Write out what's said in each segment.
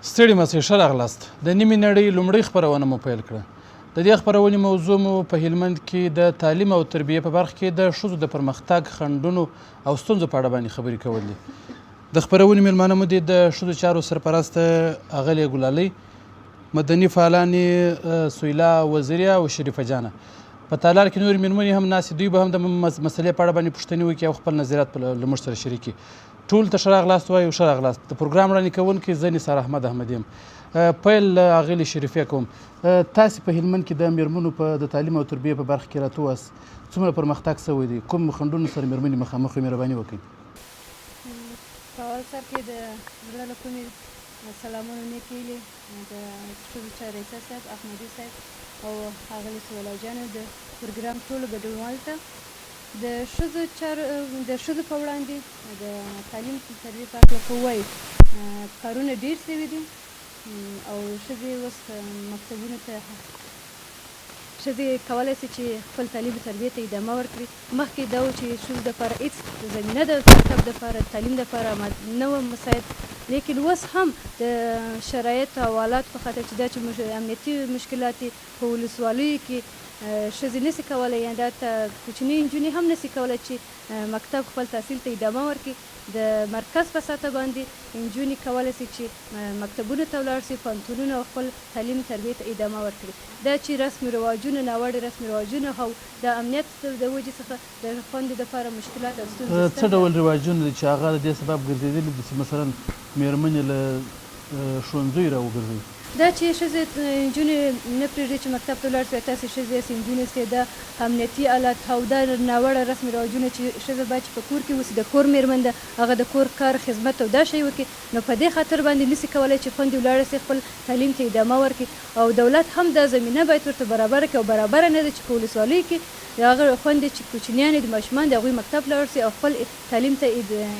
ستړي مسئ ښه راغلاست. د نیمې نړۍ لومړۍ خپرونه مو پیل کړه. د دې خپرونې موضوع مو په هلمند کې د تعلیم او تربیې په برخه کې د ښځو د پرمختګ، خنډونو او ستونزو په اړه باندې خبرې کول دي. د خپرونې میلمانه مو دي د ښځو چارو سرپرسته اغلې ګلالۍ، مدني فعالانې سویلا وزیري او شریفه جانه. په تالار کې نورې میرمنې هم ناستې، دوی به هم د مسلې په اړه باندې پوښتنې وکړي او خپل نظریات له موږ سره شریک کړي. ټول ته ښه راغلاست وایو. ښه راغلاست. د پروګرام وړاندې کوونکی زه نثار احمد احمدي یم. پیل له اغلې شریفې کوم. تاسې په هلمند کې د میرمنو د تعلیم او تربیې په برخه کې راته ووایاست څومره پرمختګ شوی دی؟ کوم خنډونو سره میرمنې مخامخ وي؟ مهرباني وکړئ. په اول سر کې د زړه له کومې سلامونه نیک هیلې د ښځو چارو رییسه صاحب، احمدي صاحب او ښاغلې سویلا جانه د پروګرام ټولو ګډونوالو ته. د ښځو په وړاندې د تعلیم تربیې په هکله که ووایو، کارونه ډېر شوي دي او ښځې اوس مکتبونو ته ښځې کولی شي چې خپل تعلیم تربیې ته ادامه ورکړي. مخکې دا و چې ښځو دپاره هېڅ زمینه د مکتب دپاره، تعلیم دپاره نه وه مساعد، لیکن اوس هم د شرایطو او حالاتو په خاطر چې دا چې امنیتي مشکلات په ولسوالیو کې ښځې نشي کولی، یا دا کوچنۍ نجونې هم نشي کولی چې مکتب خپل تحصیل ته ادامه ورکړي. د مرکز په سطح باندې نجونې کولی شي چې مکتبونو ته ولاړ شي، پوهنتونونو او خپل تعلیم تربیې ته ادامه ورکړي. دا چې رسمي رواجونه، ناوړه رسمي رواجونه او د امنیت د وجې څخه د خویندو دپاره مشکلات او ستونزې څه ډول رواجونه دي چې هغه د دې سبب ګرځېدلي دي چې مثلا میرمنې له ښوونځیو راوګرځوي؟ دا چې ښځې نجونې نه پرېږدي چې مکتب ته ولاړ شي، تاسې ښځې یاستې، نجونې یاستې، دا امنیتي حالات او دا ناوړه رسمي رواجونه چې ښځه باید چې په کور کې اوسي، د کور میرمن ده، هغه د کور کار، خدمت او دا شی وکړي، نو په دې خاطر باندې نشي کولی چې خویندې ولاړه شي خپل تعلیم ته ادامه ورکړي. او دولت هم دا زمینه باید ورته برابره کړي، او برابره نه ده چې په ولسوالیو کې د هغه خویندې چې کوچنیانې دي، ماشومان د هغوی مکتب لاړ شي او خپل تعلیم ته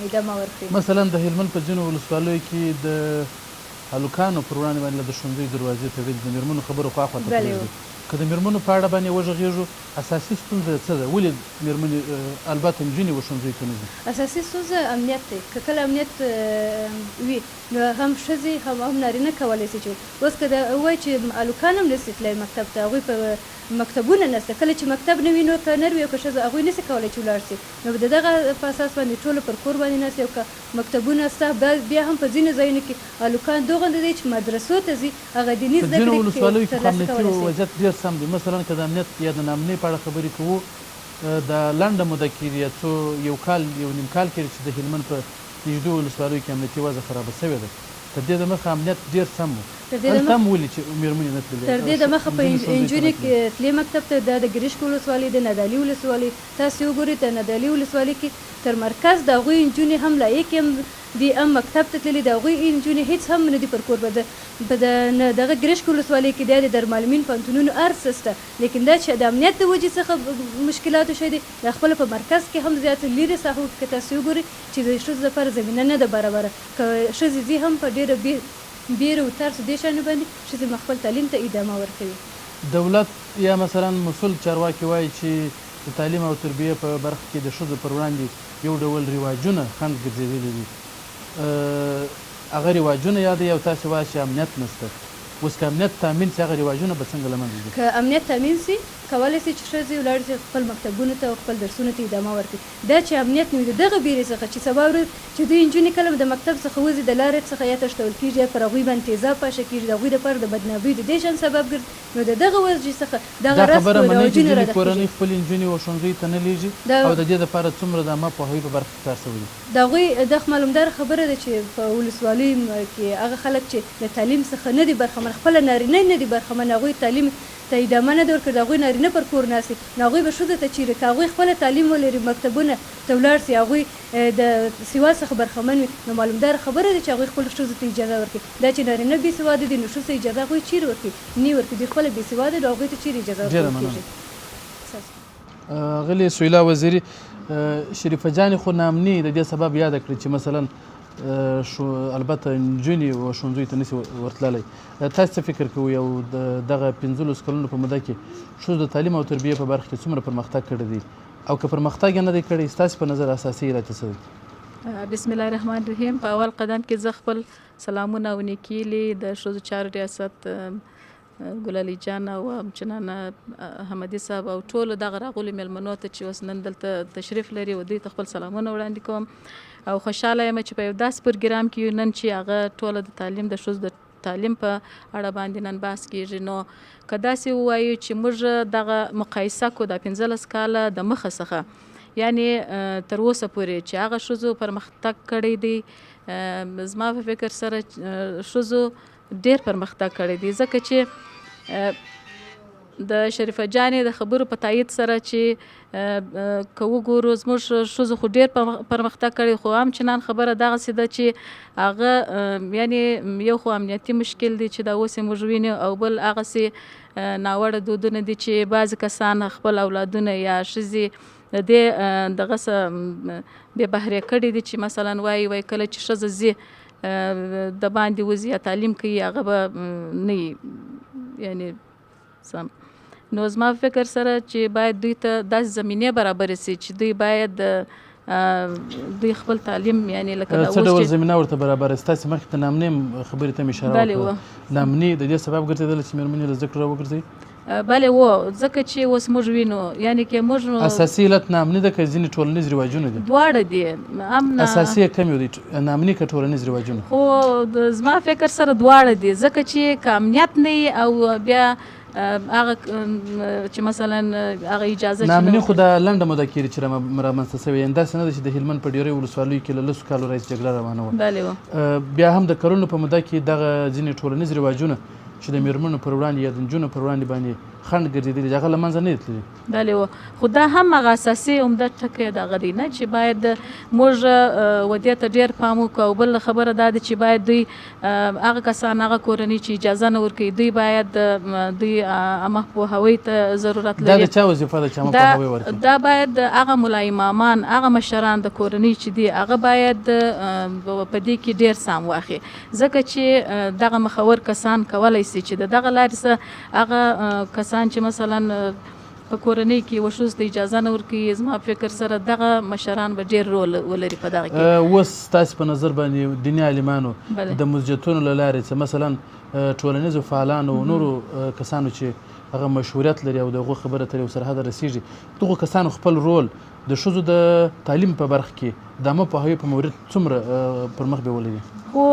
ادامه ورکړي. مثلا د هلمند په ځینو ولسوالیو کې د هلکانو پر وړاندې باندې د ښوونځیو دروازې تړلي، د میرمنو خبرو خواخوا ته پرېږدي. که د میرمنو په اړه باندې وغږېږو، اساسي ستونزه څه ده؟ ولې میرمنې البته نجونې ښوونځیو ته نه ځي؟ اساسي ستونزه امنیت دی. که کله امنیت وي نو هم ښځې هم نارینه کولی شي چې اوس که ووایي چې هلکان هم نشي تللی مکتب ته، هغوی په مکتبونه نشته. کله چې مکتب نه وي نو که نر وي او که ښځه، هغوی نشي کولی چې ولاړ شي، نو د دغه په اساس باندې ټوله پر کور باندې ناست. او که مکتبونه شته، بیا هم په ځینو ځایونو کې هلکان دوغنده دی چې مدرسو ته ځي، هغه دیني زده کړې په ځینو ولسوالیو کې امنیتي وضعیت ډېر سم دی. مثلا که د امنیت یا د ناامنۍ په اړه خبرې کوو، د لنډه موده کې یا یو کال یو نیم کال کې چې د هلمند په نږدې ولسوالیو کې امنیتي وضع خرابه شوې ده، تر دې دمخه امنیت ډېر سم و. هلته هم ولې چې میرمنې نه تللې؟ تر دې دمخه په نجونې تلې مکتب ته، دا د ګرشک ولسوالۍ، د نادعلي ولسوالۍ، تاسې وګورئ د نادعلي ولسوالۍ کې تر مرکز د هغوی نجونې هم لایق هم دي، هم مکتب ته تللي، د هغوی نجونې هېڅ هم نه دي پر کور. په دغه ګرشک ولسوالۍ کې دا د درمعلمین پوهنتونونو هر څه شته، لیکن دا چې د امنیت د وجې څخه مشکلاتو شی دی، دا خپله په مرکز کې هم زیات لرې ساحو کې تاسې وګورئ چې د ښځو لپاره زمینه نه ده برابره. که ښځې ځي هم په ډېره بیره و ترس دې شیانو باندې ښځې خپل تعلیم ته ادامه ورکوي. دولت یا مثلا مسؤل چارواکي وایي چې د تعلیم او تربیې په برخه کې د ښځو پر وړاندې یو ډول رواجونه خنډ ګرځېدلي دي. هغه رواجونه یادوي او تاسې وایئ چې امنیت نشته. اوس که امنیت تامین شي، هغه رواجونه به څنګه له منځه ځي؟ که امنیت تامین شي، کولی شي چې ښځې ولاړې شي خپل مکتبونو ته او خپل درسونو ته ادامه ورکړي. دا چې امنیت نه وي، د دغه بیرې څخه چې سبا ورځ چې دوی نجونې کله د مکتب څخه وځي، د لارې څخه یا تښتول کېږي یا پر هغوی باندې تیزاب پاشه کېږي، د هغوی دپاره د بدنامۍ د دې شیانو سبب ګرځي. نو د دغه وجې څخه دغه دا خبره منئ چې ځینې کورنۍ خپلې نجونې ښوونځیو ته نه لیږي او د دې دپاره څومره د عامه پوهاوي په برخه کې کار شوی دی؟ د هغوی دا معلومداره خبره ده چې په ولسوالیو کې هغه خلک چې د تعلیم څخه نه دي برخمن، خپله نارینه نه دي برخمن، هغوی تعلیم ته ادامه نه ده ورکړې، د هغوی نارینه پر کور ناست دي، نو هغوی به ښځو ته چیرې، که هغوی خپله تعلیم ولري، مکتبونه ته ولاړ شي، هغوی د سواد څخه برخمن وي، نو معلومداره خبره ده چې هغوی خپلو ښځو ته اجازه ورکړي. دا چې نارینه بې سواده دي، نو ښځو ته اجازه هغوی چیرې ورکړي؟ نه ورکړي. دوی خپله بې سواده دي، هغوی ته چیرې اجازه ورکول کېږي؟ غلې سویلا وزیري، شریفه جانې خو ناامني د دې سبب یاده کړې چې مثلا البته نجونې ښوونځیو ته نشي ورتللی. تاسو څه فکر کوئ او دغه 15 کلونو په موده کې ښځو د تعلیم او تربیې په برخه کې څومره پرمختګ کړی دی؟ او که پرمختګ یې نه دی کړی، ستاسې په نظر اساسي علت څه دی؟ بسم الله الرحمن الرحیم. په اول قدم کې زه خپل سلامونه او نیکیلې د ښځو چارو ریاست ګلالي جان او همچنان حمدي صاحب او ټولو دغه راغلو مېلمنو ته چې اوس نن دلته تشریف لري و دوی ته خپل سلامونه وړاندې کوم او خوشحاله یم چې په یو داسې پروګرام کې نن چې هغه ټوله د تعلیم د ښځو د تعلیم په اړه باندې نن بحث کیږي. نو که داسې ووایو چې موږ دغه مقایسه کو د 15 کاله د مخه څخه یعنی تر اوسه پورې چې هغه ښځو پرمختګ کړی دی زما په فکر سره ښځو ډېر پرمختګ کړی دی ځکه چې د شریفه جانې د خبرو په تایید سره چې که وګورو زموږ ښځو خو ډېر پرمختګ کړی خو همچنان خبره دغسې ده چې هغه یعنی یو خو امنیتي مشکل دی چې دا اوس یې موږ وینو او بل هغسې ناوړه دودونه دي چې بعضې کسان خپل اولادونه یا ښځې د دې دغه څه بې بهرې کړي دي چې مثلا وایي کله چې ښځه ځي د باندې وځي یا تعلیم کوي هغه به نه وي یعنی سم. نو زما فکر سره چې باید دوی ته داسې زمینې برابرې سي چې دوی باید دوی خپل تعلیم یعنی لکه دا اوس څه ډول زمینه ورته برابره سي؟ تاسې مخکې ته نامنې خبرې ته مې اشاره وکړه. نامنې د دې سبب ګرځېدله چې مېرمنې له زده کړو راوګرځوي؟ بله و ځکه چې اوس موږ وینو یعنی که موږ اساسي علت نامنې ده که ځینې ټولنیز رواجونه دي؟ دواړه دي. اساسي یې کوم یو دی نامنې که ټولنیز رواجونه؟ خو زما فکر سره دواړه دي ځکه چې که امنیت نه او بیا هغه چې مثلا هغه اجازه نامنې خو د لنډه موده کېږي چې رامنځته شوې یعنې داسې نه ده چې د هلمند په ډېرو ولسوالیو کې له 10 کالو راهیسې جګړه روانه وه. بله بیا هم د کلونو په موده کې دغه ځینې ټولنیز رواجونه چې د مېرمنو پر وړاندې یا د نجونو پر وړاندې باندې خنډ ګرځېدلي هغه له منځه نه دي تللي. بله خو دا هم هغه اساسي عمده ټکی دغه دی نه چې باید موږ ودې ته ډېر پام وکړو. او بل خبره دا ده چې باید دوی هغه کسان هغه کورنۍ چې اجازه نه ورکوي دوی باید دوی عامه پوهاوي ته ضرورت لري. دا د چا وظیفه ده چې عامه پوهاوی ورکړي؟ دا باید هغه ملا امامان هغه مشران د کورنۍ چې دي هغه باید په دې کې ډېر سام واخلي ځکه چې دغه مخور کسان کولی سي چې د دغه لارې څخه هغه کسان چې مثلا په کورنۍ کې یوه ښځو ته اجازه نه ورکوي زما فکر سره دغه مشران به ډېر رول ولري په دغه کې. اوس ستاسې په نظر باندې دیني عالمانو د مسجدونو له لارې څه مثلا ټولنیزو فعالانو نورو کسانو چې هغه مشهوریت لري او د هغو خبره تر یو سرحده رسیږي دغو کسانو خپل رول د ښځو د تعلیم په برخه کې د عامه پوهاوي په مورد څومره پر مخ بیولی دي؟ خو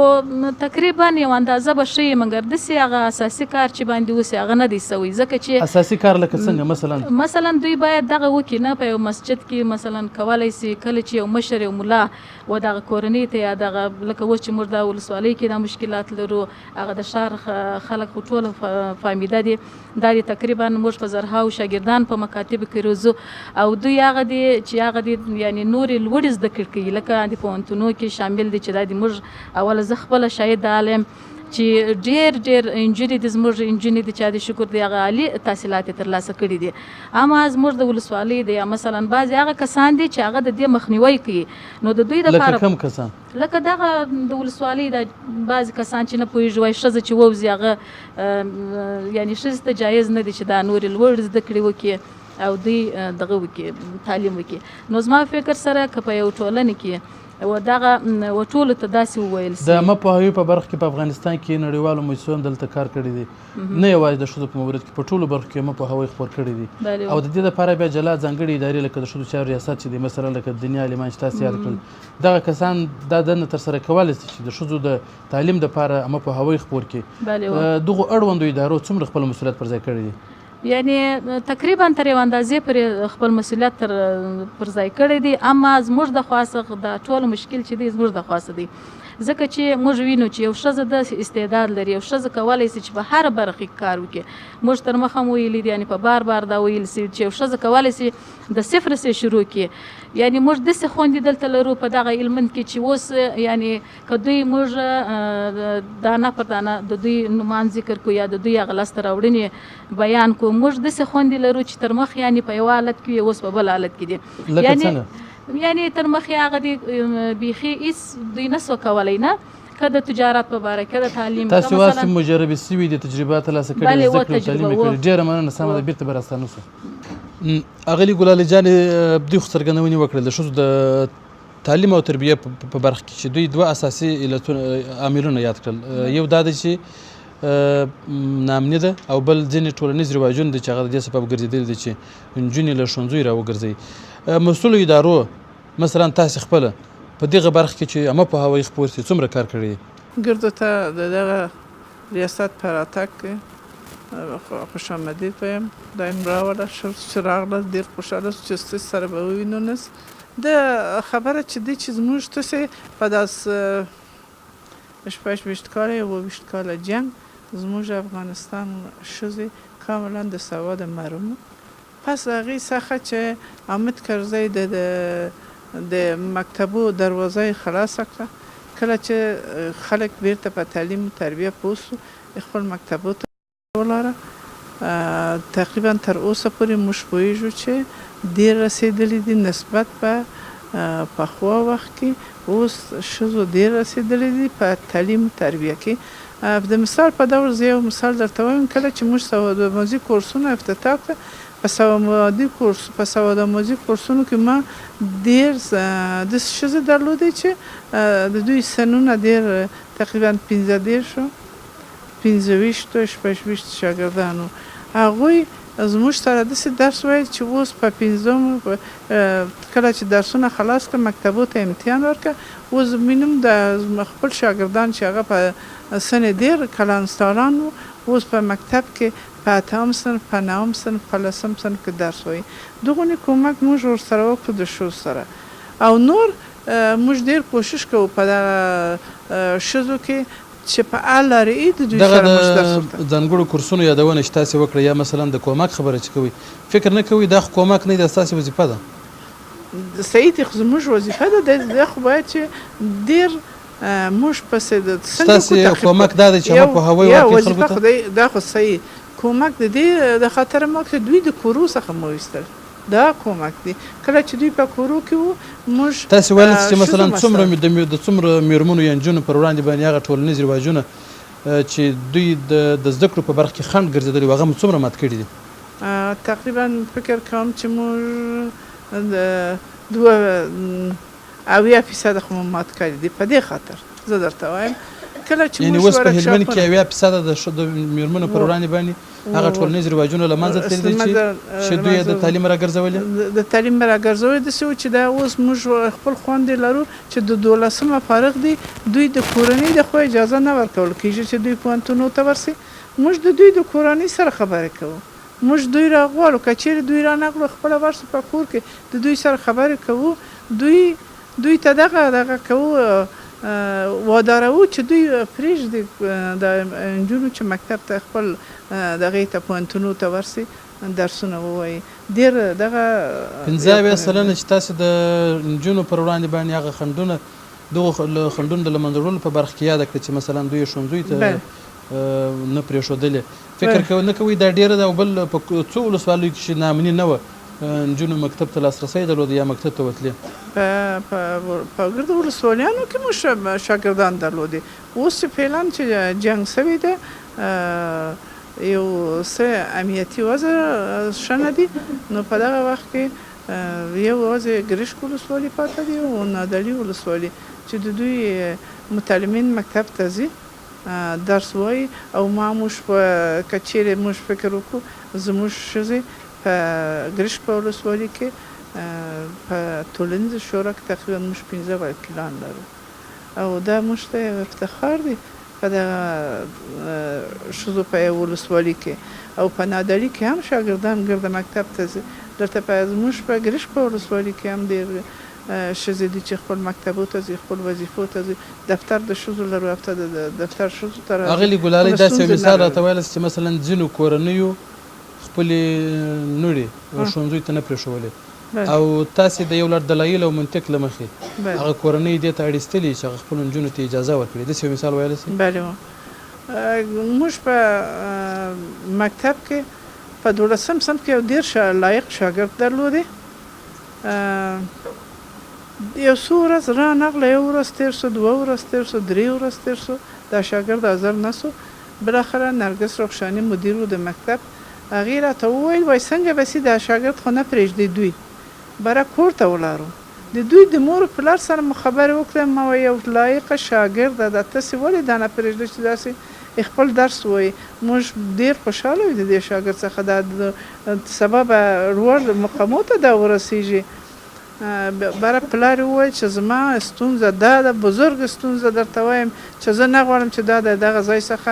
تقریبا یو اندازه به ښه مګر داسې هغه اساسي کار چې باندې اوس هغه نه دی سوی ځکه چې اساسي کار لکه څنګه مثلا دوی باید دغه وکړي نه په یو مسجد کې مثلا کولی سي کله چې یو مشر یو ملا و دغه کورنۍ ته یا دغه لکه اوس چې موږ د ولسوالۍ کې دا مشکلات لرو هغه د ښار خلک خو ټوله فهمیده دي دا دي تقریبا موږ په زرهاو شاګردان په مکاتبو کې روزو او دوی هغه دي چې هغه دي یعنی نورې لوړې زده کړې کوي لکه د پوهنتونو کې شامل دي چې دا دي موږ اول زه خپله شاهد عالم چې ډېر انجونې دي زموږ انجونې دي چې د شکر دی هغه عالي تحصیلات یې ترلاسه کړي دي. اما زموږ د ولسوالۍ دی یا مثلا بعضې هغه کسان دي چې هغه د دې مخنیوی کوي نو د دوی دپاره لکه کوم کسان؟ لکه دغه د ولسوالۍ د بعضې کسان چې نه پوهېږي وایي ښځه چې ووځي هغه یعنې ښځې ته جایز نه دی چې دا نورې لوړ زده کړې وکړي او دوی دغه وکړي تعلیم وکړي. نو زما فکر سره که په یو ټولنه کې و دغه و ټولو ته داسې وویل سي د عامه پوهاوي په برخه کې په افغانستان کې نړیوالو مؤسسو هم دلته کار کړی دی نه یوازې د ښځو په مورد کې په ټولو برخو کې عامه پوهاوی خپور کړی دی او د دې لپاره بیا جلا ځانګړې ادارې لکه د ښځو چارو ریاست چې دی مثلا لکه دیني عالمان چې تاسې یاد کړل دغه کسان دا دنده ترسره کولی سي چې د ښځو د تعلیم دپاره عامه پوهاوی خپور کړي. دغو اړوندو ادارو څومره خپل مسؤلیت پر ځای کړی دی؟ یعنی تقریبا تر یو اندازې پرې خپل مسؤلیت پر ځای کړی دی اما زموږ د خوا څخه د ټول مشکل چې دی زموږ د خوا څخه دی ځکه چې موږ وینو چې یو ښځه د استعداد لري یو ښځه کولی سي چې په هره برخه کې کار وکړي. موږ تر مخه هم ویلي دي یعنې په بار دا ویل سي چې یو ښځه کولی سي د صفر څخه شروع کړي. یعنی موږ داسې خویندې دلته لرو په دغه هلمند کې چې اوس یعنې که دوی موږ دانه پر دانه د دوی نومان ذکر کړو یا د دوی هغه لاسته راوړنې بیان کړو موږ داسې خویندې لرو چې تر مخ یعنې په یو حالت کې وي اوس په بل حالت کې دي. لکه څنګه؟ یعنی تر مخې هغه دي بیخي هېڅ دوی نسو کولی نه که د تجارت په باره کې د تعلیم تاسې واسې مجربې سوي دي تجربه ترلاسه کړې زده کړې تعلیم یې کړې ډېره مننه سمه ده بېرته به راستانه شو. اغلې ګلالۍ جانې دوی خو څرګندونې وکړل د ښځو د تعلیم او تربیه په برخه کې چې دوی دوه اساسي عاملونه یاد کړل. یو دا دی چې ناامني ده او بل ځینې ټولنیز رواجونه دي چې هغه د دې سبب ګرځېدلي دي چې نجونې له ښوونځیو راوګرځوي. مسؤلو ادارو مثلا تاسې خپله په دغه برخه کې چې عامه پوهاوی خپور شي څومره کار کړی دی؟ ګردو ته د دغه ریاست په راتګ کې خوش آمدید وایم. دایم راوړه چې راغله ډېر خوشحاله شو چې ستاسو سره به ووینو. نس د خبره چې دی چې زموږ تاسې په داسې 28 کاله یا 22 کاله جنګ زموږ افغانستان ښځې کاملا د سواد محروم. پس هغې څخه چې حامد کرزی د مکتبو دروازه خلاصه کړه. کله چې خلک بیرته په تعلیم و تربیه پوه سو خپل مکتبو ته ولاړه. تقریبا تر اوسه پورې موږ پوهېږو چې ډېر رسېدلي دي نسبت په پخوا وخت کې. اوس ښځو ډېر رسېدلي دي په تعلیم و تربیه کې. د مثال په ډول زه یو مثال درته وایم. کله چې موږ سوادآموزي کورسونه افتتاح کړه په سوادآموزي کورسونو کې ما ډېر داسې ښځې درلودې چې د دوی سنونه ډېر تقریبا 15 شاګردانو. هغوی زموږ سره داسې درس ویل چې اوس په 15 کله چې درسونه خلاص کړه مکتبو ته امتحان ورکړه. اوس مینم د خپل شاګردان چې هغه په سن ډېر کلانستاران وو اوس په مکتب کې په 8م صنف په 9م صنف په 10م صنف کې درس وایي. دغونې کومک موږ ورسره وکړو د ښځو سره. او نور موږ ډېر کوشش کوو په دغه ښځو کې چې په هر لارې د دوی سره موږ درس ورکړو. دغه ځانګړو کورسونو یادونه چې تاسې وکړه یا مثلا د کومک خبره چې کوئ فکر نه کوئ دا خو کومک نه دی ستاسې وظیفه ده؟ صحیح دی خو زموږ وظیفه ده. دا خو باید چې ډېر موږ پسې د ستاسې کومک دا دی چې عامه پوهاوی ورکړي خلکو ته؟ دا خو صحیح کومک د دې د خاطر ما چې دوی د کورو څخه مو ویستل دا کومک دی. کله چې دوی په کورو کې وو موږ تاسې ویل چې مثلا څومره د څومره میرمنو یا نجونو پر وړاندې باندې هغه ټولنیز رواجونه چې دوی د زده کړو په برخه کې خنډ ګرځېدلي وو هغه مو څومره مات کړي دي؟ تقریبا فکر کوم چې موږ 80% خو مات کړي دي. په دې خاطر زه درته وایم کله چې یعنې اوس په هلمند کې 80% د میرمنو پر وړاندې باندې هغه ټولنیز رواجونه له منځه تللي دي چې دوی د تعلیم راګرځولي. د تعلیم راګرځولي داسې و چې دا اوس موږ خپل خویندې لرو چې د 12مه فارغ دي دوی د کورنۍ د خوا اجازه نه ورکول کېږي چې دوی پوهنتونو ته ورسي. موږ د دوی د کورنۍ سره خبرې کوو. موږ دوی راغواړو که چیرې دوی رانغلو خپله ورسو په کور کې د دوی سره خبرې کوو. دوی ته دغه کوو وادارو چې دوی پرېږدي د نجونو چې مکتب ته خپل دغې ته پوهنتونو ته ورسي درسونه ووایي. ډېر دغه 15 سلنه چې تاسې د نجونو پر وړاندې باندې هغه خنډونه دغو خنډونو د له منځه وړلو په برخه کې یاده کړه چې مثلا دوی ښوونځیو ته نه پرېښودلې فکر نه کوئ دا ډېره ده؟ او بل په څو ولسوالیو کې چې ناامني نه وه نجونو مکتب ته لاسرسی درلود یا مکتب ته وتلې؟ په ګردو ولسوالیانو کې موږ شاګردان درلودې. اوس چې فعلا چې جنګ سوی ده یو څه امنیتي وضع ښه نه دي. نو په دغه وخت کې یوازې ګرشک ولسوالي پاتې دي او نادعلي ولسوالي چې د دوی متعلمین مکتب ته ځي درس وایي. او موږ په که چیرې موږ فکر وکړو زموږ ښځې په ګرشک په ولسوالي کې په ټولنیزه شورا کې تقریبا موږ 15 وکیلان لرو او دا موږ ته افتخار دی په دغه ښځو په یو ولسوالي کې. او په نادعلي کې هم شاګردان ګرده مکتب ته ځي. دلته زموږ په ګرشک په ولسوالي کې هم ډېر ښځې دي چې خپل مکتبو ته ځي خپل وظیفو ته ځي. دفتر د ښځو لرو هفته د دفتر ښځو ته راځي. اغلې ګلالۍ داسې یو مثال راته ویلاست چې مثلا ځینو کورنیو خپلې لوڼې ښوونځیو ته نه پرېښولې او تاسې د یو لړ دلایل او منطق له مخې هغه کورنۍ دې ته اړ ایستلي چې هغه خپلو نجونو ته اجازه ورکړي. داسې یو مثال ویلی سئ؟ بله موږ په مکتب کې په 12م صنف کې یو ډېر لایق شاګرد درلودی. یو څو ورځ رانغله یو ورځ تېر سو 2 ورځ تېر سو 3 ورځ تېر سو دا شاګرد حاضر نه سو. بالاخره نرګس رخشاني مدیر و د مکتب هغې راته وویل وایي څنګه به سي دا شاګرد خو نه پرېږدي دوی بره کور ته ولاړو. د دوی د مور پلار سره مو خبرې وکړې ما وایي یو لایقه شاګرده ده تاسې ولې دا نه پرېږدئ چې داسې خپل درس وایي موږ ډېر خوشحاله یو د دې شاګرد څخه دا سبا به لوړ مقامو ته دا ورسیږي بره پلار یې وویل چې زما ستونزه دا ده بزرګ ستونزه درته وایم چې زه نه غواړم چې دا د دغه ځای څخه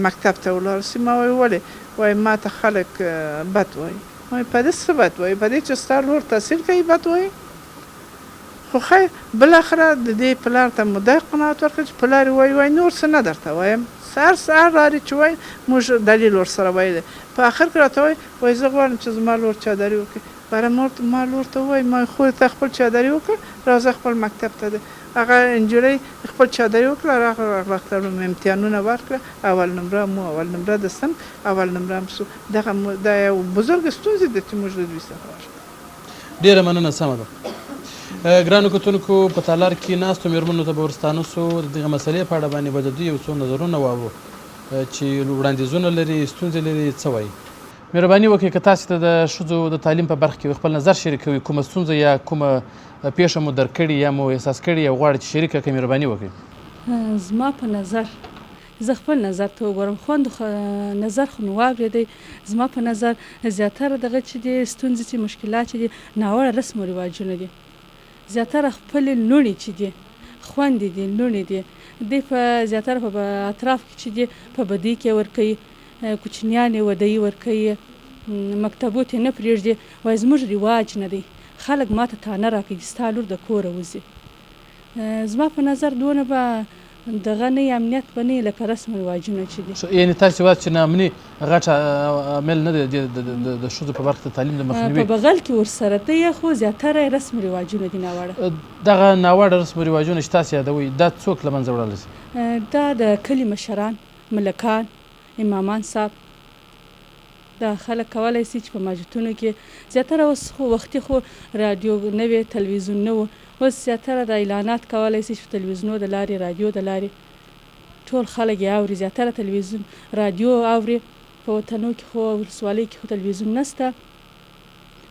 مکتب ته ولاړ سي ما وایي ولې وایي ما ته خلک بد وایي وایي په دې څه بد وایي په دې چې ستا لور تحصیل کوي بد وایي خو خیر بالاخره د دې پلار ته مو دا قناعت ورکړ چې پلار یې وایي نور څه نه درته وایم سهار راري چې وایي موږ دلیل ورسره ویلی په آخر کې راته وایي زه غواړم چې زما لور چادري وکړي بره ما لور ته ووایي ما خور ته خپل چادري وکړه راځه خپل مکتب ته دی هغه نجلۍ خپل چادري وکړه راغله امتحانونه ورکړه اول نمره د صنف اول نمره هم سو دغه دا یو بزرګ ستونزې ده چې موږ د دوی څخه ډېره مننه سمه ده ګرانو کتونکو په تالار کې ناستو مېرمنو ته به ورستانه سو د دغه مسلې په اړه باندې به د دوی یو څو نظرونه واورو چې وړاندیزونه لري ستونزې لري څه وایي مهرباني وکړئ که تاسې ته د ښځو د تعلیم په برخه کې خپل نظر شریکوي کومه ستونزه یا کومه پیښه مو درک کړې یا مو احساس کړې یا غواړئ چې شریکه کړئ مهرباني وکړئ زما په نظر زه خپل نظر ته وګورم خوند نظر خو مې واورېدی زما په نظر زیاتره دغه چې دي ستونزې چې مشکلات چې دي ناوړه رسم و رواجونه دي زیاتره خپلې لوڼې چې دي خویندې دي لوڼې دي دوی په زیاتره په اطراف کې چې دي په بدۍ کې ورکوي کوچنیانې ودایي ورکوي مکتبو ته نه پرېږدي وایي زموږ رواج نه دی خلک ما ته تانه راکوي چې ستا لور د کوره وځي زما په نظر دونه به دغه نه امنیت به نه لکه رسم رواجونه چې دي یعنې تاسې وایاست چې ناامني غټ عامل نه دی د ښځو په برخه د تعلیم د مخنیوي په بغل کې ورسره دی خو زیاتره رسم رواجونه دي ناوړه دغه ناوړه رسم رواجونه چې تاسې یادوئ دا څوک له منځه وړلی شي دا د کلي مشران ملکان امامان صاحب دا خلک کولی شي چې په مسجدونو کې زیاتره اوس خو وختي خو رادیو نه وی تلویزیون نه و اوس زیاتره د اعلانات کولی شي چې په تلویزیونو د لارې رادیو د لارې ټول خلک یې اوري زیاتره تلویزیون رادیو اوري په وطنو کې خو ولسوالیو کې خو تلویزیون نشته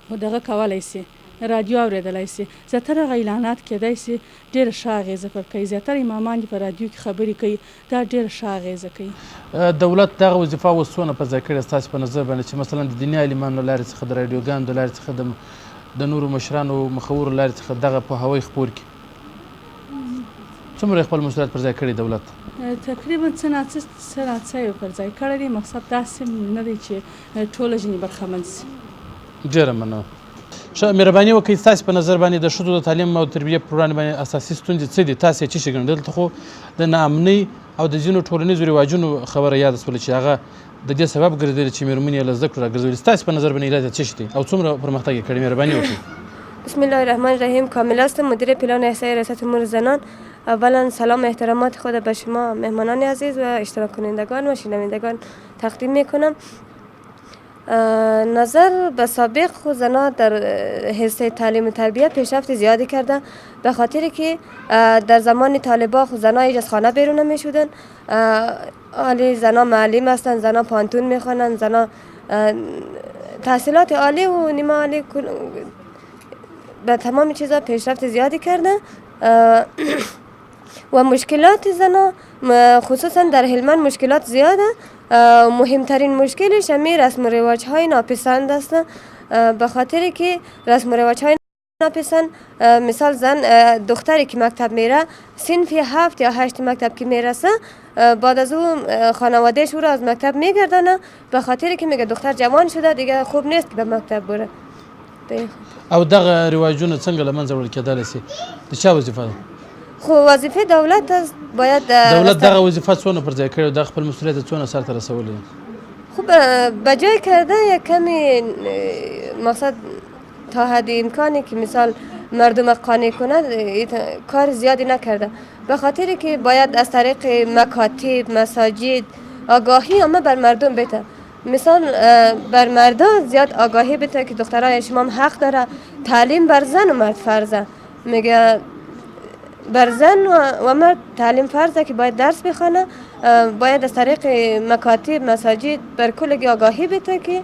خو دغه کولی شي رادیو اورېدلی شي زیاتره هغه اعلانات کیدای شي ډېره ښه اغېزه پر کوي زیاتره امامان دې په رادیو کې خبرې کوي دا ډېره ښه اغېزه کوي دولت دغه وظیفه اوس څونه په ځای کړې ستاسې په نظر باندې چې مثلا د دیني عالمانو له لارې څخه د راډیوګانو د لارې څخه د نورو مشرانو مخورو لارې څخه دغه پوهاوی خپور کړي څومره خپل مسؤلیت پر ځای کړی دولت تقریبا څه ناڅه یې پر ځای کړی دی مقصد داسې نه دی چې ټوله ژنې برخمن شي ډېره مننه ښه مهرباني وکړئ ستاسې په نظر باندې د ښځو د تعلیم او تربیې په وړاندې باندې اساسي ستونزې څه دي تاسې یې څه شي ګڼئ دلته خو د ناامنۍ او د ځینو ټولنیزو رواجونو خبره یاده شوله چې هغه د دې سبب ګرځېدلې چې مېرمنې یې له زده کړو راګرځولي ستاسې په نظر باندې علت څه شي دی او څومره پرمختګ یې کړی مهرباني وکړئ بسم الله الرحمن الرحیم کامل هستم مدیر پلان احصای ریاست امور زنان اولا سلام و احترامات خود به شما مهمانان عزیز و اشتراک کنندگان و شنوندگان تقدیم میکنم نظر به سابق خود زنان در حوزه تعلیم و تربیت پیشرفت زیادی کرده به خاطر که در زمان طالبان خود زنان هیچ از خانه بیرون نمی شدن حالی زنان معلم هستند زنان پانتون میخوانند زنان تحصیلات عالی و نیمه عالی به تمام چیزا پیشرفت زیادی کرده و مشکلات زنان خصوصا در هلمند مشکلات زیاده مهمترین مشکلش همین رسم و رواج های ناپسند است به خاطر که رسم و رواج های ناپسند مثال زن دختری که مکتب میره صنف 7 یا 8 مکتب که میرسه بعد از اون خانوادهش او را از مکتب میگردانه به خاطر که میگه دختر جوان شده دیگه خوب نیست که به مکتب بره او دغه رواجونه څنګه له منځه وړل کېدلی شي د چا وظیفه ده خو وظیفه دولت است باید دولت دغه وظیفه څونه پر ځای کړې او د خپل مسؤلیت څونه سرته رسولی دی خب بجای کرده یک کمی مقصد تا حد امکانی که مثال مردم قانع کنه کار زیادی نکرده به خاطر که باید از طریق مکاتب مساجد آگاهی همه بر مردم بده مثال بر مردان زیاد آگاهی بده که دخترای شما هم حق داره تعلیم بر زن و مرد فرضه میگه بر زن و مرد تعلیم فرضه که باید درس بخونه باید از طریق مکاتب مساجد بر کل آگاهی بده که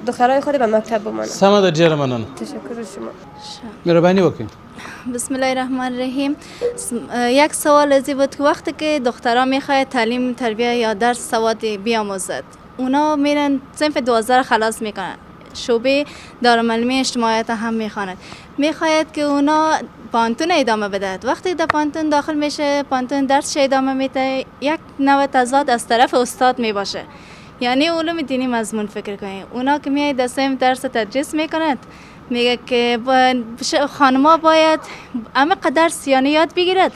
دخترای خود به مکتب بمانه سمه ده ډیره مننه تشکر شما مهرباني وکړئ بسم الله الرحمن الرحیم. یک سوال ازی بود که وقتی که دخترها میخواد تعلیم تربیه یا درس سواد بیاموزد، اونا میرن صنف 12 خلاص میکنن، شعبه دارالمعلمی اجتماعیات هم میخواند، میخواید که اونا پانتون ادامه بدهد. وقتی در پانتون داخل میشه، پانتون درسش ادامه میده، یک نوع تضاد از طرف استاد میباشه. یعنی علوم دینی مضمون فکر کنید، اونا که میاد در صنف درس تدریس میکند، میگه که خانما باید همه قدر سیانه یاد بگیرد،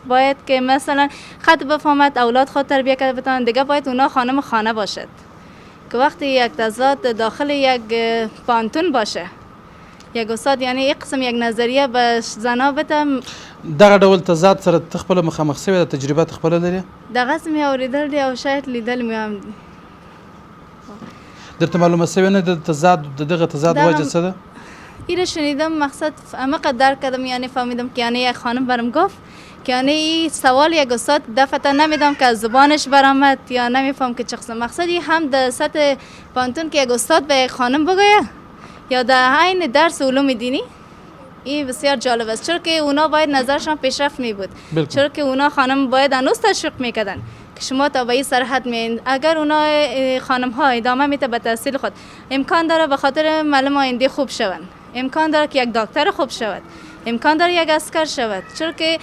باید که مثلا خط بفهمد، اولاد خود تربیه کرده بتونن، دیگه باید اونا خانم خانه باشد. که وقتی یک تضاد داخل یک پانتون باشه، یک استاد یعنی یک قسم یک نظریه به زنا بده، دغه ډول تضاد سره ته خپله مخامخ شوې د تجربه ته خپله لرې دغه مې اورېدل دي او شاید لیدل مې هم درته معلومه شوې نه د دغه تضاد وجه څه ده؟ ایره شنیدم، مقصد عمق درک کردم، یعنی فهمیدم که یعنی یک خانم برم گفت که یعنی این سوال یک استاد دفعتا نمیدم که از زبانش برآمد یا نمیفهم که چه قسم مقصدی هم در سطح پانتون که یک استاد به یک خانم بگوید یا در عین درس علوم دینی، این بسیار جالب است، چون که اونا باید نظرشان پیشرفت می بود، چون که اونا خانم باید هنوز تشویق میکردن که شما تا به این سرحد میین. اگر اونا خانم ها ادامه میده به تحصیل خود، امکان داره به خاطر معلم آینده خوب شوند، امکان داره که یک دکتر خوب شود، امکان داره یک عسکر شود، چون که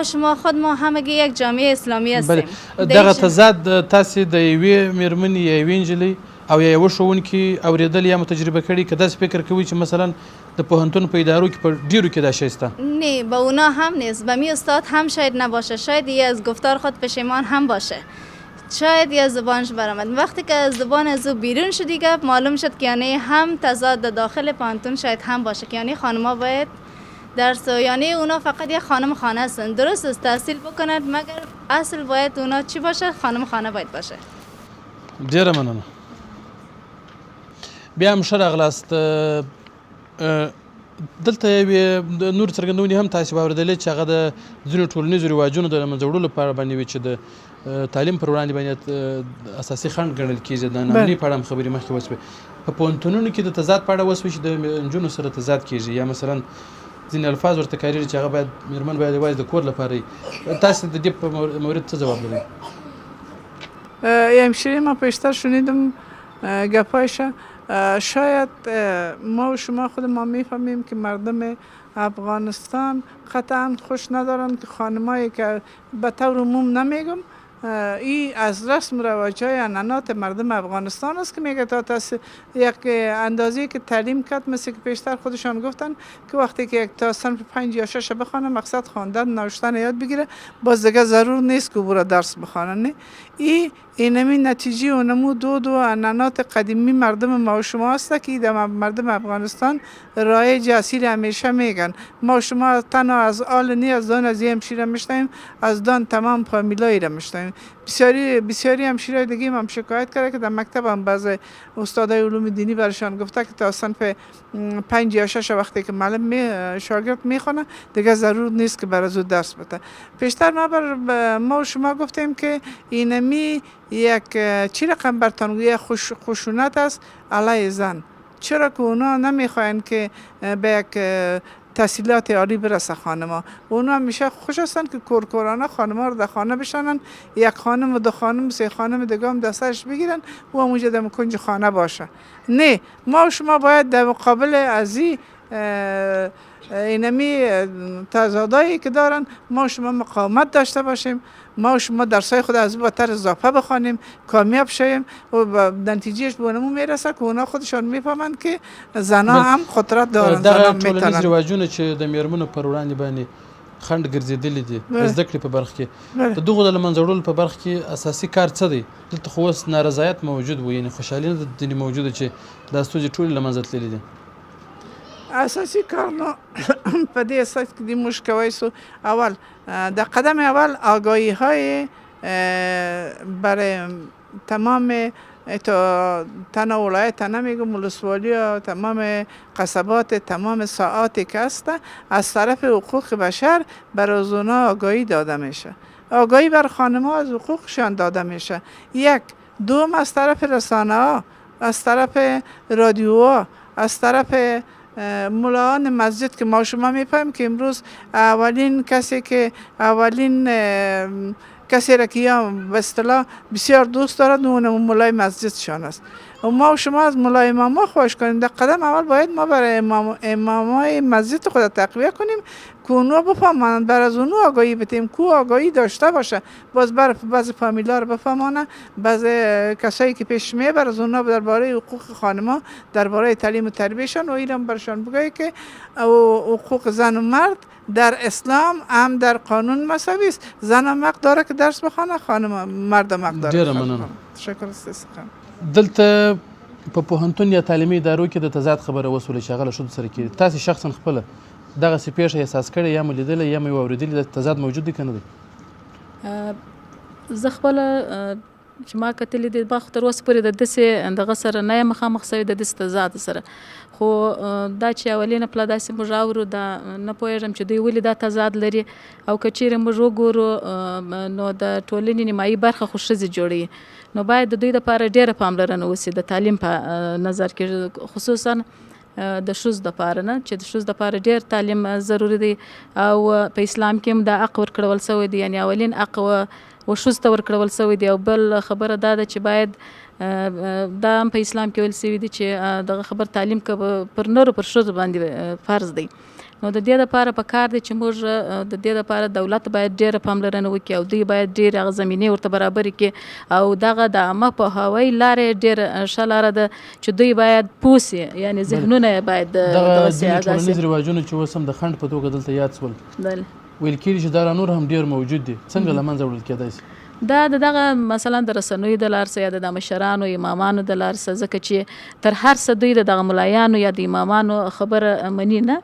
شما خود ما همگی یک جامعه اسلامی هستیم. دغه تضاد تاسې د یوې میرمنې یا یوې نجلۍ او یا یوه ښوونکي اورېدل یا مو تجربه کړي که داسې فکر کوي چې مثلا د پوهنتون په ادارو کې په ډیرو کې دا شی شته؟ نه، به اونا هم نیست، به می استاد هم شاید نباشه، شاید یه از گفتار خود پشیمان هم باشه، شاید یه از زبانش برآمد. وقتی که از زبان از او بیرون شد دیگه معلوم شد که یعنی هم تضاد داخل پانتون شاید هم باشه، که یعنی خانم‌ها باید درس، یعنی اونا فقط یک خانم خانه هستن، درست است تحصیل بکنند، مگر اصل باید اونا چی باشه؟ خانم خانه باید باشه. ډیره مننه. بیا هم ښه راغلاست. دلته یوې نور څرګندونې هم تاسې به اورېدلې چې هغه د ځینو ټولنیزو رواجونو د له منځه وړلو په اړه باندې وي چې د تعلیم پر وړاندې باندې اساسي خنډ ګڼل کېږي. د نامني په اړه هم خبرې مخکې وشوې. په پوهنتونونو کې د تضاد په اړه وشوې چې د نجونو سره تضاد کېږي، یا مثلا ځینې الفاظ ورته کارېږي چې هغه باید میرمن باید یوازې د کور لپاره وي. تاسې د دې په مورد څه ځواب لرئ؟ همشیری ما پیشتر شنیدم گپایش، شاید ما و شما خود ما میفهمیم که مردم افغانستان قطعا خوش ندارن که خانمایی که به طور عموم نمیگم، این از رسم رواج‌های عنعنات مردم افغانستان است که میگه تا یک اندازه‌ای که تعلیم کرد، مثل که پیشتر خودشان گفتن که وقتی که یک تا صنف 5 یا 6 بخونه، مقصد خواندن نوشتن یاد بگیره، باز دیگه ضرور نیست که برای درس بخونه. اینمی نتیجه و نمود دو عنعنات قدیمی مردم ما و شما است که در مردم افغانستان رایج اصیل همیشه میگن. ما و شما تنها از آل نی از دان از همشیره میشنیم، از دان تمام فامیلایی را میشنیم. بسیاری همشیره دیگه هم شکایت کرده که در مکتب هم بعضی استادای علوم دینی برشان گفته که تا صنف 5 یا 6 وقتی که معلم شاگرد میخونه دیگه ضرور نیست که برای زود درس بده. پیشتر ما و شما گفتیم که اینمی یک چی رقم برتانگوی خشونت است علیه زن. چرا که اونا نمیخواین که به یک تحصیلات عالی برسه خانما؟ اونا همیشه خوش هستن که کورکورانه خانما رو در خانه بشنن، یک خانم و دو خانم 3 خانم دیگه هم دستش بگیرن و اونجا در کنج خانه باشه. نه، ما و شما باید در مقابل از اینمی تضادایی که دارن ما و شما مقاومت داشته باشیم، ما و شما درسای خود از بهتر اضافه بخوانیم، کامیاب شویم و به نتیجهش به اونمون میرسه که اونا خودشان میفهمند که زنا هم قدرت دارن، زنا میتونن. دغه ټولنیز رواجونه چې د میرمنو پر وړاندې باندې خنډ ګرځېدلي دي د زده کړې په برخه کې، د دغو د له منځه وړلو په برخه کې اساسي کار څه دی؟ دلته خو اوس نارضایت موجود و، یعنې خوشحالي نه ځینې موجوده چې دا ستونزې ټولې له منځه تللي دي. اساسی کار نو په دې اساس کې د مشکوي سو اول در قدم اول آگاهی های برای تمام تنها ولایت نمیگم، ولسوالی ها، تمام قصبات، تمام ساعاتی که هست از طرف حقوق بشر برای اونا آگاهی داده میشه. آگاهی بر خانم ها از حقوقشان داده میشه. یک دوم از طرف رسانه ها، از طرف رادیوها، از طرف ملاان مسجد که ما شما میفهمیم که امروز اولین کسی را که یا به اصطلاح بسیار دوست دارد اون مولای مسجدشان است و ما و شما از مولای اماما خواهش کنیم در قدم اول باید ما برای امامای مسجد خود تقویه کنیم که اونو بفهمانند، بر از اونو آگاهی بتیم که آگاهی داشته باشه، باز بر بعض فامیلا رو بفهمانه، بعض کسایی که پیش میه بر از اونو درباره حقوق خانما، درباره تعلیم و تربیتشان و ایران برشان بگویی که حقوق زن و مرد در اسلام هم در قانون مساوی است. زن هم حق داره که درس بخونه، خانم مرد هم حق داره. ډیره مننه. تشکر استاد. دلته په پوهنتون یا تعلیمي ادارو کې د تضاد خبره وسوله چې هغه له ښځو سره کېږي، تاسې شخصا خپله دغسې پیښه احساس کړې یا مو لیدلی یا مو اورېدلي د تضاد موجود دی که نه دی؟ زه خپله چې ما کتلي دي ما خو تر اوسه پورې د داسې دغه سره نه یم مخامخ سوې د داسې تضاد سره، خو دا چې اولینه پله داسې موږ اورو دا نه پوهېږم چې دوی ولې دا تضاد لري او که چیرې موږ وګورو نو د ټولنې نیمایي برخه خو ښځې جوړوي، نو باید د دوی دپاره ډېره پاملرنه وسي د تعلیم په نظر کې، خصوصا د ښځو دپاره نه چې د ښځو دپاره ډېر تعلیم ضروري دی او په اسلام کې هم دا حق ورکړول سوی دی، یعنې اولین حق و ښځو ته ورکړول سوی دی او بل خبره دا ده چې باید دا هم په اسلام کې ویل سوي دي چې دغه خبر تعلیم که پر نرو پر ښځو باندې فرض دی، نو د دې دپاره پکار دی چې موږ د دې دپاره دولت باید ډېره پاملرنه وکړي او دوی باید ډېرې هغه زمینې ورته برابرې کړي او دغه د عامه پوهاوی لارې ډېره ښه لاره ده چې دوی باید پوه سي، یعنې ذهنونه یې باید دغه ځینې ټولنیز رواجونه چې اوس هم د خنډ په توګه دلته یاد شول ویل کېږي چې دا را نور هم ډېر موجود دي، څنګه له منځه وړل کېدای شي؟ دا دغه مثلا د رسنیو د لارې څخه یا د مشرانو امامانو د لارې څخه، ځکه چې تر هر څه دوی د دغه ملایانو یا د امامانو خبره مني نه،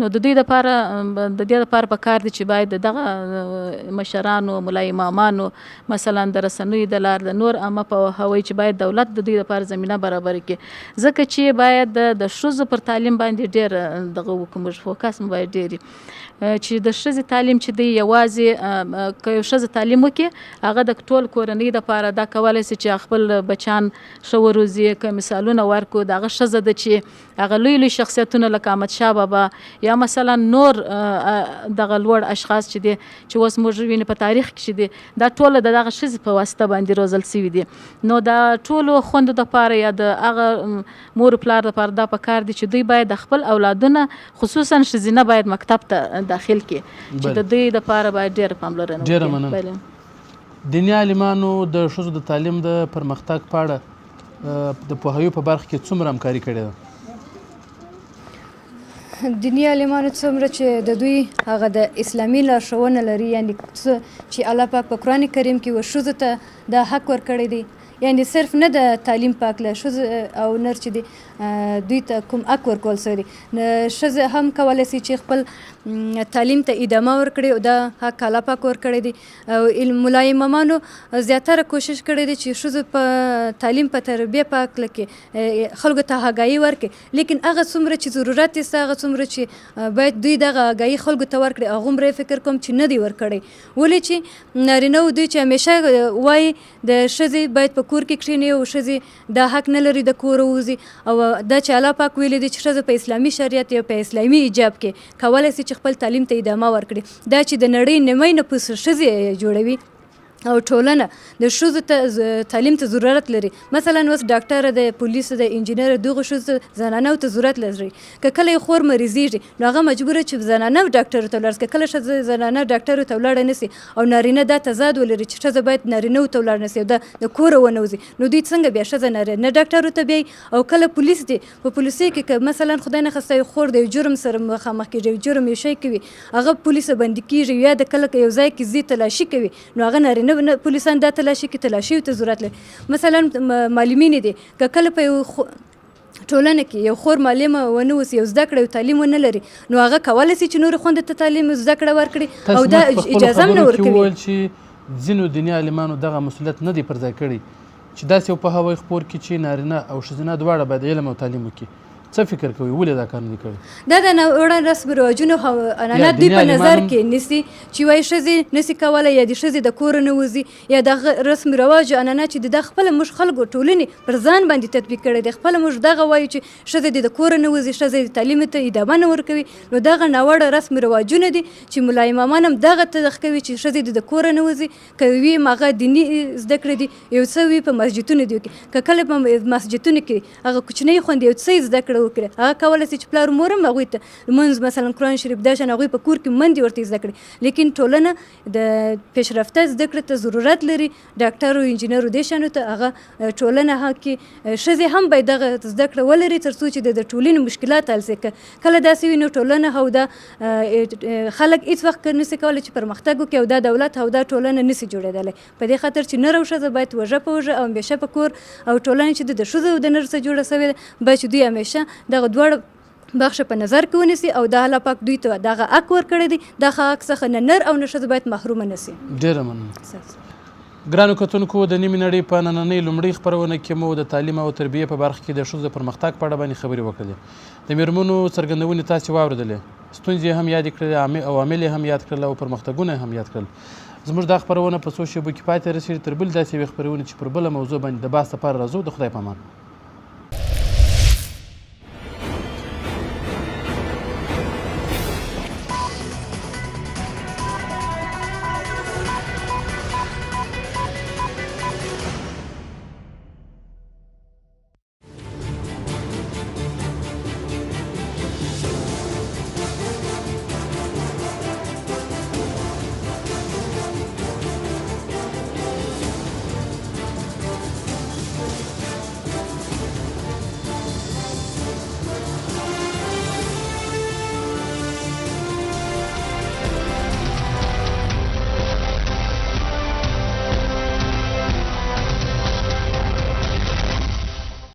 نو د دوی دپاره د دې دپاره پکار دي چې باید دغه مشرانو ملا امامانو مثلا د رسنیو د لارې د نور عامه پوهاوی چې باید دولت د دوی دپاره زمینه برابره کړي، ځکه چې باید د ښځو پر تعلیم باندې ډېر دغه وکړو، موږ فوکس مو باید ډېر چې د ښځې تعلیم چې دی یوازې که یو ښځه تعلیم وکړي هغه د ټول کورنۍ دپاره دا کولی شي چې خپل بچیان ښه وروزي، که مثالونه ورکړو د هغه ښځه ده چې هغه لوی لوی شخصیتونه لکه احمدشاه بابا یا مثلا نور دغه لوړ اشخاص چې دي چې اوس موږ وینو په تاریخ کې چې دي دا ټوله د دغه ښځې په واسطه باندې روزل سوي دي، نو د ټولو خویندو دپاره یا د هغه مور پلار دپاره دا پکار دي چې دوی باید د خپل اولادونه خصوصا ښځینه باید مکتب ته داخل کړي چې د دوی دپاره باید ډېره پاملرنه وکړي. ډېره مننه. دیني عالمانو د ښځو د تعلیم د پرمختګ په اړه د پوهاوي په برخه کې څومره همکاري کړې ده؟ دیني عالمانو څومره چې د دوی هغه د اسلامي لارښوونه لري، یعنې چې الله پاک په قرآن کریم کې و ښځو ته دا حق ورکړی دی، یعنې صرف نه د تعلیم په هکله ښځو او نر چې دی دوی ته کوم حق ورکول سوی دی، ښځه هم کولی شي چې خپل تعلیم ته ادامه ورکړي او دا حق الله پاک ورکړی دی او ملا امامانو زیاتره کوشش کړی دی چې ښځو په تعلیم په تربیه په هکله کې خلکو ته آګاهي ورکړي، لیکن هغه څومره چې ضرورت یې هغه څومره چې باید دوی دغه آګاهي خلکو ته ورکړي هغومره فکر کوم چې نه دی ورکړی، ولې چې نارینه دوی چې همیشه وایي د ښځې باید په کور کې کښېني او ښځې دا حق نه لري د کوره ووځي، او دا چې الله پاک ویلي دی چې ښځه په اسلامي شریعت یا په اسلامي حجاب کې کولی شي چې خپل تعلیم ته ادامه ورکړي، دا چې د نړۍ نیمایي نفوس ښځې جوړوي او ټولنه د ښځو ته تعلیم ته ضرورت لري، مثلا اوس ډاکټره د پولیسو د انجینر دغو ښځو زنانو ته ضرورت لري، که کله یې خور مریضېږي نو هغه مجبوره چې زنانه ډاکټرو ته ولاړ شي، که کله ښځه زنانه ډاکټرو ته ولاړه نه سي او نارینه دا تضاد ولري چې ښځه باید نارینهو ته ولاړ نه سي او د کوره ونه وځي، نو دوی څنګه بیا ښځه نارینه ډاکټرو ته بیایي، او کله پولیس دی په پولیسي کې که مثلا خدای نخواسته یو خور د یو جرم سره مخامخ کېږي، جرم یو شی کوي هغه پولیسو بندي کېږي یا د کله یو ځای کې ځي تلاشي کوي نو هغه نارینه پولیسان دا تلاشي کې تلاشي ته ضرورت لري، مثلا معلمین دي که کله په یو ټولنه کې یو خور معلمه ونه اوسي یو زده کړه او تعلیم ونه لري نو هغه کولی شي چې نورو خویندو ته تعلیم زده کړه ورکړي او دا اجازه هم نه ورکوي. ویل چې ځینو دیني عالمانو دغه مسؤلیت نه دی پر ځای کړی چې داسې یو پوهاوی خپور کړي چې نارینه او ښځینه دواړه باید علم او تعلیم وکړي، څه فکر کوئ ولې دا کار نه دي کړی؟ دا د ناوړه رسم رواجونو عنعنات دوی په نظر کې نیسي چې وایي ښځې نسي کولی یا د ښځې د کوره نه وځي یا دغه رسم رواج عنعنات چې د خپله موږ خلکو ټولنې پر ځان باندې تطبیق کړی دی خپله موږ دغه وایو چې ښځې د کور نه وځي ښځې د تعلیم ته ادامه نه ورکوي نو دغه ناوړه رسم رواجونه دي چې ملا امامان هم دغه تدخ کوي چې ښځې د کور نه وځي که وي هغه دیني زده کړې دي یو څه وي په مسجدونو دي که کله په مسجدونو کې هغه کوچنۍ خوندې یو څه زده کړه وکړي هغه کولی شي چې پلار مور هم هغوی ته لمونځ مثلا قرآن شریف دا شان هغوی په کور کې مندې ورته زده کړي لیکن ټولنه د پیشرفته زده کړې ته ضرورت لري ډاکټر او انجینر دې شانو ته هغه ټولنه کې ښځې هم باید دغه زده کړه ولري تر څو چې د ټولنې مشکلات حل شي کله داسې وي نو ټولنه او دا خلک هېڅ وخت نشي کولی چې پرمختګ وکړي او دا دولت او دا ټولنه نشي جوړېدلی په دې خاطر چې نر او ښځه باید وژه په وژه او همیشه په کور او ټولنه چې د ښځو او د نر څخه جوړه شوې ده باید چې دوی همیشه دغه دواړه بخشه په نظر کې ونیسي او د الله پاک دوی ته دغه حق ورکړی دی دغه حق څخه نه نر او نه ښځه باید محرومه نه سي. ډېره مننه. ګرانو کتونکو د نیمې نړۍ په نننۍ لومړۍ خپرونه کې مو د تعلیم او تربیې په برخه کې د ښځو د پرمختګ په اړه باندې خبرې وکړلې د میرمنو څرګندونې تاسې واورېدلې ستونزې هم یادې کړلې عوامل یې هم یاد کړل او پرمختګونه یې هم یاد کړل زموږ دا خپرونه په څو شېبو کې پای ته رسېږي تر بل داسې یوې خپرونې چې پر بله موضوع باندې د بحث لپاره راځو د خدای په امان.